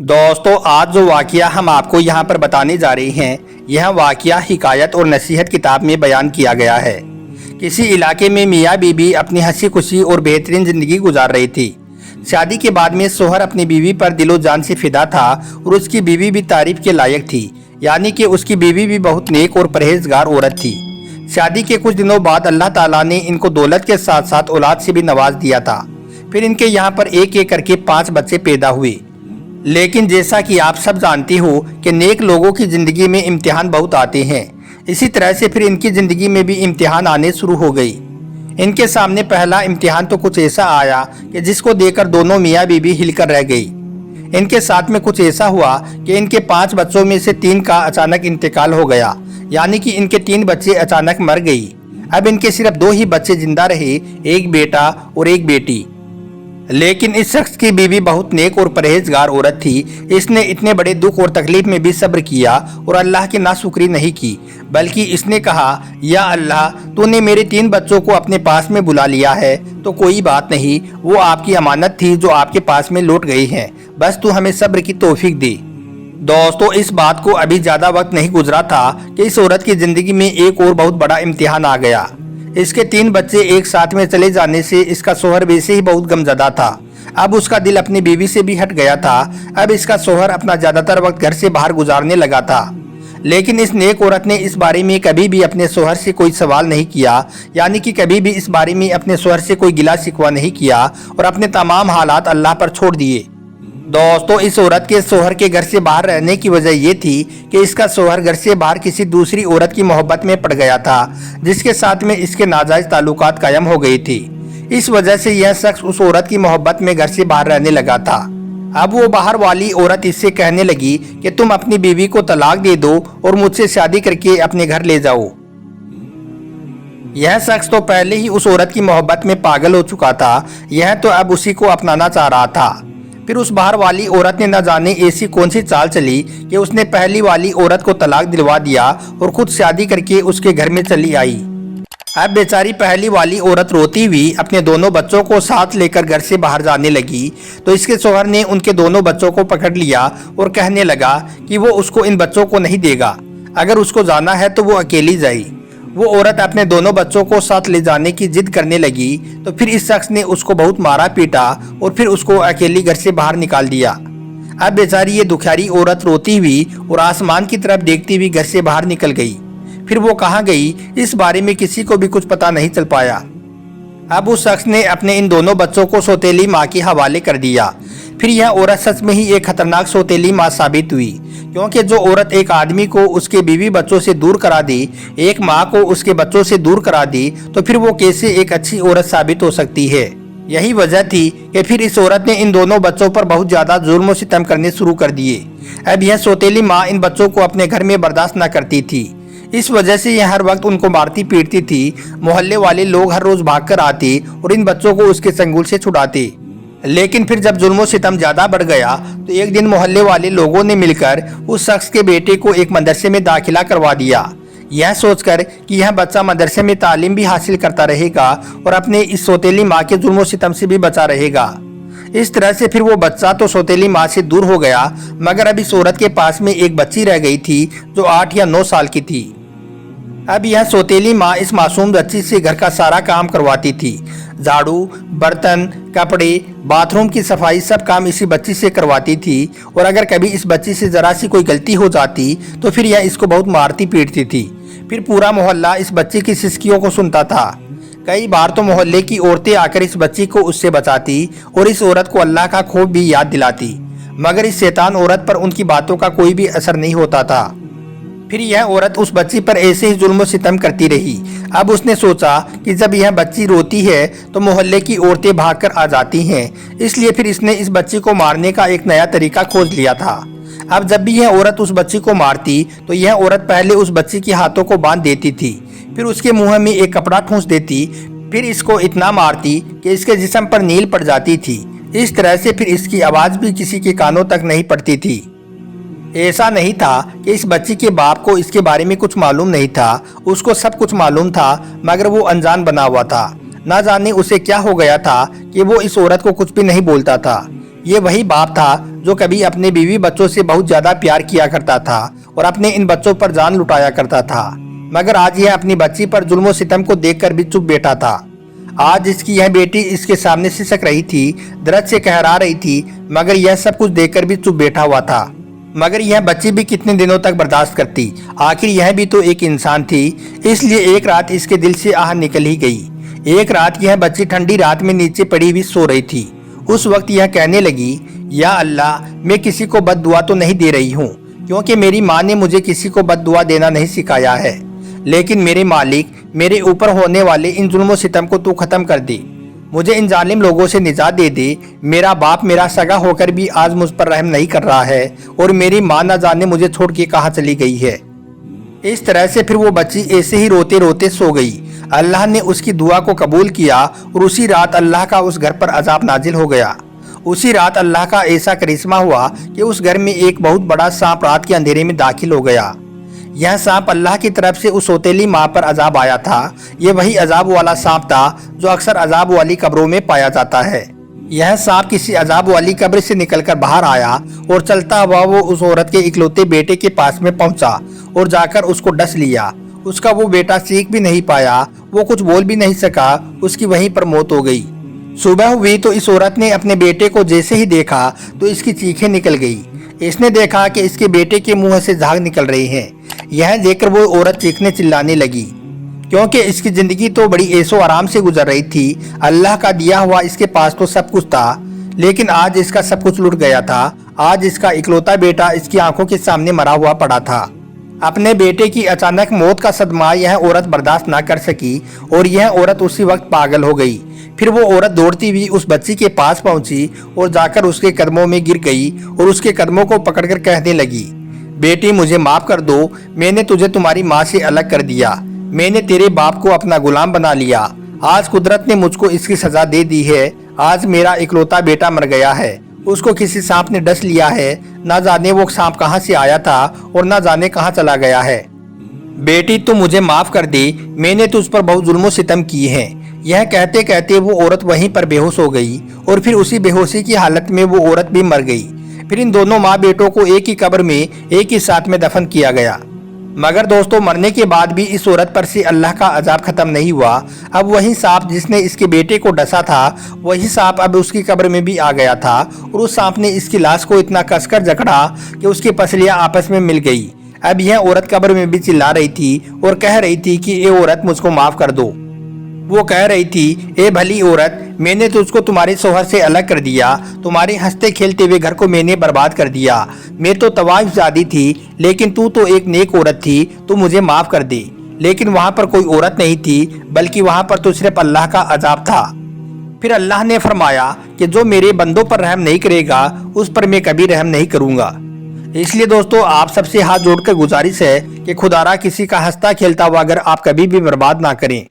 दोस्तों, आज जो वाकया हम आपको यहाँ पर बताने जा रहे हैं, यह वाकया हिकायत और नसीहत किताब में बयान किया गया है। किसी इलाके में मियाँ बीबी अपनी हंसी खुशी और बेहतरीन जिंदगी गुजार रही थी। शादी के बाद में शोहर अपनी बीवी पर दिलो जान से फिदा था और उसकी बीवी भी तारीफ के लायक थी, यानी कि उसकी बीवी भी बहुत नेक और परहेजगार औरत थी। शादी के कुछ दिनों बाद अल्लाह ताला ने इनको दौलत के साथ साथ औलाद से भी नवाज दिया था। फिर इनके यहाँ पर एक एक करके 5 बच्चे पैदा हुए। लेकिन जैसा कि आप सब जानते हो कि नेक लोगों की ज़िंदगी में इम्तिहान बहुत आते हैं, इसी तरह से फिर इनकी ज़िंदगी में भी इम्तिहान आने शुरू हो गई। इनके सामने पहला इम्तिहान तो कुछ ऐसा आया कि जिसको देखकर दोनों मियाँ बीबी हिलकर रह गई। इनके साथ में कुछ ऐसा हुआ कि इनके 5 बच्चों में से 3 का अचानक इंतकाल हो गया, यानी कि इनके 3 बच्चे अचानक मर गई। अब इनके सिर्फ 2 ही बच्चे जिंदा रहे, एक बेटा और एक बेटी। लेकिन इस शख्स की बीवी बहुत नेक और परहेजगार औरत थी। इसने इतने बड़े दुख और तकलीफ में भी सब्र किया और अल्लाह की नाशुक्री नहीं की, बल्कि इसने कहा, या अल्लाह, तूने मेरे 3 बच्चों को अपने पास में बुला लिया है तो कोई बात नहीं, वो आपकी अमानत थी जो आपके पास में लौट गई है, बस तू हमें सब्र की तौफीक दे। दोस्तों, इस बात को अभी ज्यादा वक्त नहीं गुजरा था कि इस औरत की जिंदगी में एक और बहुत बड़ा इम्तिहान आ गया। इसके 3 बच्चे एक साथ में चले जाने से इसका शोहर वैसे ही बहुत गमज़दा था। अब उसका दिल अपनी बीवी से भी हट गया था। अब इसका शोहर अपना ज्यादातर वक्त घर से बाहर गुजारने लगा था। लेकिन इस नेक औरत ने इस बारे में कभी भी अपने शोहर से कोई सवाल नहीं किया, यानी कि कभी भी इस बारे में अपने शोहर से कोई गिला शिकवा नहीं किया और अपने तमाम हालात अल्लाह पर छोड़ दिए। दोस्तों, इस औरत के शोहर के घर से बाहर रहने की वजह ये थी कि इसका शोहर घर से बाहर किसी दूसरी औरत की मोहब्बत में पड़ गया था, जिसके साथ में इसके नाजायज ताल्लुकात कायम हो गई थी। इस वजह से यह शख्स उस औरत की मोहब्बत में घर से बाहर रहने लगा था। अब वो बाहर वाली औरत इससे कहने लगी कि तुम अपनी बीवी को तलाक दे दो और मुझसे शादी करके अपने घर ले जाओ। यह शख्स तो पहले ही उस औरत की मोहब्बत में पागल हो चुका था, यह तो अब उसी को अपनाना चाह रहा था। फिर उस बाहर वाली औरत ने न जाने ऐसी कौन सी चाल चली कि उसने पहली वाली औरत को तलाक दिलवा दिया और खुद शादी करके उसके घर में चली आई। अब बेचारी पहली वाली औरत रोती हुई अपने दोनों बच्चों को साथ लेकर घर से बाहर जाने लगी तो इसके शोहर ने उनके दोनों बच्चों को पकड़ लिया और कहने लगा कि वो उसको इन बच्चों को नहीं देगा, अगर उसको जाना है तो वो अकेली जाए। वो औरत अपने दोनों बच्चों को साथ ले जाने की जिद करने लगी तो फिर इस शख्स ने उसको बहुत मारा पीटा और फिर उसको अकेली घर से बाहर निकाल दिया। अब बेचारी ये दुखियारी औरत रोती हुई और आसमान की तरफ देखती हुई घर से बाहर निकल गई। फिर वो कहाँ गई, इस बारे में किसी को भी कुछ पता नहीं चल पाया। अब उस शख्स ने अपने इन दोनों बच्चों को सौतेली माँ के हवाले कर दिया। फिर यह औरत सच में ही एक खतरनाक सौतेली माँ साबित हुई, क्योंकि जो औरत एक आदमी को उसके बीवी बच्चों से दूर करा दी, एक माँ को उसके बच्चों से दूर करा दी, तो फिर वो कैसे एक अच्छी औरत साबित हो सकती है। यही वजह थी कि फिर इस औरत ने इन दोनों बच्चों पर बहुत ज्यादा जुल्म और सितम करने शुरू कर दिए। अब यह सौतेली माँ इन बच्चों को अपने घर में बर्दाश्त न करती थी। इस वजह से यह हर वक्त उनको मारती पीटती थी। मोहल्ले वाले लोग हर रोज भागकर आते और इन बच्चों को उसके चंगुल से छुड़ाते। लेकिन फिर जब जुल्म सितम ज्यादा बढ़ गया तो एक दिन मोहल्ले वाले लोगों ने मिलकर उस शख्स के बेटे को एक मदरसे में दाखिला करवा दिया, यह सोचकर कि यह बच्चा मदरसे में तालीम भी हासिल करता रहेगा और अपने इस सौतेली माँ के जुल्म सितम से भी बचा रहेगा। इस तरह से फिर वो बच्चा तो सौतेली माँ से दूर हो गया, मगर अब इस औरत के पास में एक बच्ची रह गई थी जो 8 या 9 साल की थी। अब यह सौतेली माँ इस मासूम बच्ची से घर का सारा काम करवाती थी। झाड़ू, बर्तन, कपड़े, बाथरूम की सफाई, सब काम इसी बच्ची से करवाती थी। और अगर कभी इस बच्ची से जरा सी कोई गलती हो जाती तो फिर यह इसको बहुत मारती पीटती थी। फिर पूरा मोहल्ला इस बच्ची की सिसकियों को सुनता था। कई बार तो मोहल्ले की औरतें आकर इस बच्ची को उससे बचाती और इस औरत को अल्लाह का खौफ भी याद दिलाती, मगर इस शैतान औरत पर उनकी बातों का कोई भी असर नहीं होता था। फिर यह औरत उस बच्ची पर ऐसे ही जुल्म सितम करती रही। अब उसने सोचा कि जब यह बच्ची रोती है तो मोहल्ले की औरतें भागकर आ जाती हैं, इसलिए फिर इसने इस बच्ची को मारने का एक नया तरीका खोज लिया था। अब जब भी यह औरत उस बच्ची को मारती तो यह औरत पहले उस बच्ची के हाथों को बांध देती थी, फिर उसके मुंह में एक कपड़ा ठूंस देती, फिर इसको इतना मारती कि इसके जिस्म पर नील पड़ जाती थी। इस तरह से फिर इसकी आवाज भी किसी के कानों तक नहीं पड़ती थी। ऐसा नहीं था कि इस बच्ची के बाप को इसके बारे में कुछ मालूम नहीं था, उसको सब कुछ मालूम था, मगर वो अनजान बना हुआ था। ना जाने उसे क्या हो गया था कि वो इस औरत को कुछ भी नहीं बोलता था। ये वही बाप था जो कभी अपने बीवी बच्चों से बहुत ज्यादा प्यार किया करता था और अपने इन बच्चों पर जान लुटाया करता था, मगर आज यह अपनी बच्ची पर जुल्म सितम को देखकर भी चुप बैठा था। आज इसकी यह बेटी इसके सामने सिसक रही थी, दर्द से कहरा रही थी, मगर यह सब कुछ देखकर भी चुप बैठा हुआ था। मगर यह बच्ची भी कितने दिनों तक बर्दाश्त करती, आखिर यह भी तो एक इंसान थी। इसलिए एक रात इसके दिल से आह निकल ही गई। एक रात यह बच्ची ठंडी रात में नीचे पड़ी हुई सो रही थी। उस वक्त यह कहने लगी, या अल्लाह, मैं किसी को बद्दुआ तो नहीं दे रही हूँ, क्योंकि मेरी माँ ने मुझे किसी को बद्दुआ देना नहीं सिखाया है, लेकिन मेरे मालिक, मेरे ऊपर होने वाले इन जुल्म सितम को तू खत्म कर दे। मुझे इन जालिम लोगों से निजात दे दे। मेरा बाप मेरा सगा होकर भी आज मुझ पर रहम नहीं कर रहा है और मेरी माँ न जाने मुझे छोड़ के कहाँ चली गई है। इस तरह से फिर वो बच्ची ऐसे ही रोते रोते सो गई। अल्लाह ने उसकी दुआ को कबूल किया और उसी रात अल्लाह का उस घर पर अजाब नाजिल हो गया। उसी रात अल्लाह का ऐसा करिश्मा हुआ कि उस घर में एक बहुत बड़ा सांप रात के अंधेरे में दाखिल हो गया। यह सांप अल्लाह की तरफ से उस सौतेली माँ पर अजाब आया था। यह वही अजाब वाला सांप था जो अक्सर अजाब वाली कब्रों में पाया जाता है। यह सांप किसी अजाब वाली कब्र से निकलकर बाहर आया और चलता हुआ वो उस औरत के इकलौते बेटे के पास में पहुंचा और जाकर उसको डस लिया। उसका वो बेटा सीख भी नहीं पाया, वो कुछ बोल भी नहीं सका, उसकी वहीं पर मौत हो गई। सुबह हुई तो इस औरत ने अपने बेटे को जैसे ही देखा तो इसकी चीखें निकल गई। इसने देखा कि इसके बेटे के मुंह से झाग निकल रही है। यह देखकर वो औरत चीखने चिल्लाने लगी, क्योंकि इसकी जिंदगी तो बड़ी ऐशो आराम से गुजर रही थी। अल्लाह का दिया हुआ इसके पास तो सब कुछ था, लेकिन आज इसका सब कुछ लुट गया था। आज इसका इकलौता बेटा इसकी आंखों के सामने मरा हुआ पड़ा था। अपने बेटे की अचानक मौत का सदमा यह औरत बर्दाश्त ना कर सकी और यह औरत उसी वक्त पागल हो गई। फिर वो औरत दौड़ती हुई उस बच्ची के पास पहुंची और जाकर उसके कदमों में गिर गई और उसके कदमों को पकड़कर कहने लगी, बेटी मुझे माफ कर दो, मैंने तुझे तुम्हारी माँ से अलग कर दिया, मैंने तेरे बाप को अपना गुलाम बना लिया। आज कुदरत ने मुझको इसकी सजा दे दी है। आज मेरा इकलौता बेटा मर गया है, उसको किसी सांप ने डस लिया है। ना जाने वो सांप कहाँ से आया था और ना जाने कहाँ चला गया है। बेटी तू मुझे माफ कर दे, मैंने तुझ पर बहुत जुल्म सितम की है। यह कहते कहते वो औरत वहीं पर बेहोश हो गई और फिर उसी बेहोशी की हालत में वो औरत भी मर गई। फिर इन दोनों माँ बेटों को एक ही कब्र में एक ही साथ में दफन किया गया। मगर दोस्तों, मरने के बाद भी इस औरत पर से अल्लाह का अजाब खत्म नहीं हुआ। अब वही सांप जिसने इसके बेटे को डसा था, वही सांप अब उसकी कब्र में भी आ गया था और उस सांप ने इसकी लाश को इतना कसकर जकड़ा कि उसकी पसलियां आपस में मिल गई। अब यह औरत कब्र में भी चिल्ला रही थी और कह रही थी कि ए औरत, मुझको माफ कर दो। वो कह रही थी, ए भली औरत, मैंने तुझको तुम्हारे शौहर से अलग कर दिया, तुम्हारे हंसते खेलते हुए घर को मैंने बर्बाद कर दिया। मैं तो तवाइफ ज़ादी थी, लेकिन तू तो एक नेक औरत थी, तू मुझे माफ कर दे। लेकिन वहाँ पर कोई औरत नहीं थी, बल्कि वहाँ पर तो सिर्फ अल्लाह का अजाब था। फिर अल्लाह ने फरमाया कि जो मेरे बंदों पर रहम नहीं करेगा, उस पर मैं कभी रहम नहीं करूँगा। इसलिए दोस्तों, आप सबसे हाथ जोड़कर गुजारिश है कि खुदारा किसी का हंसता खेलता हुआ घर आप कभी भी बर्बाद ना करें।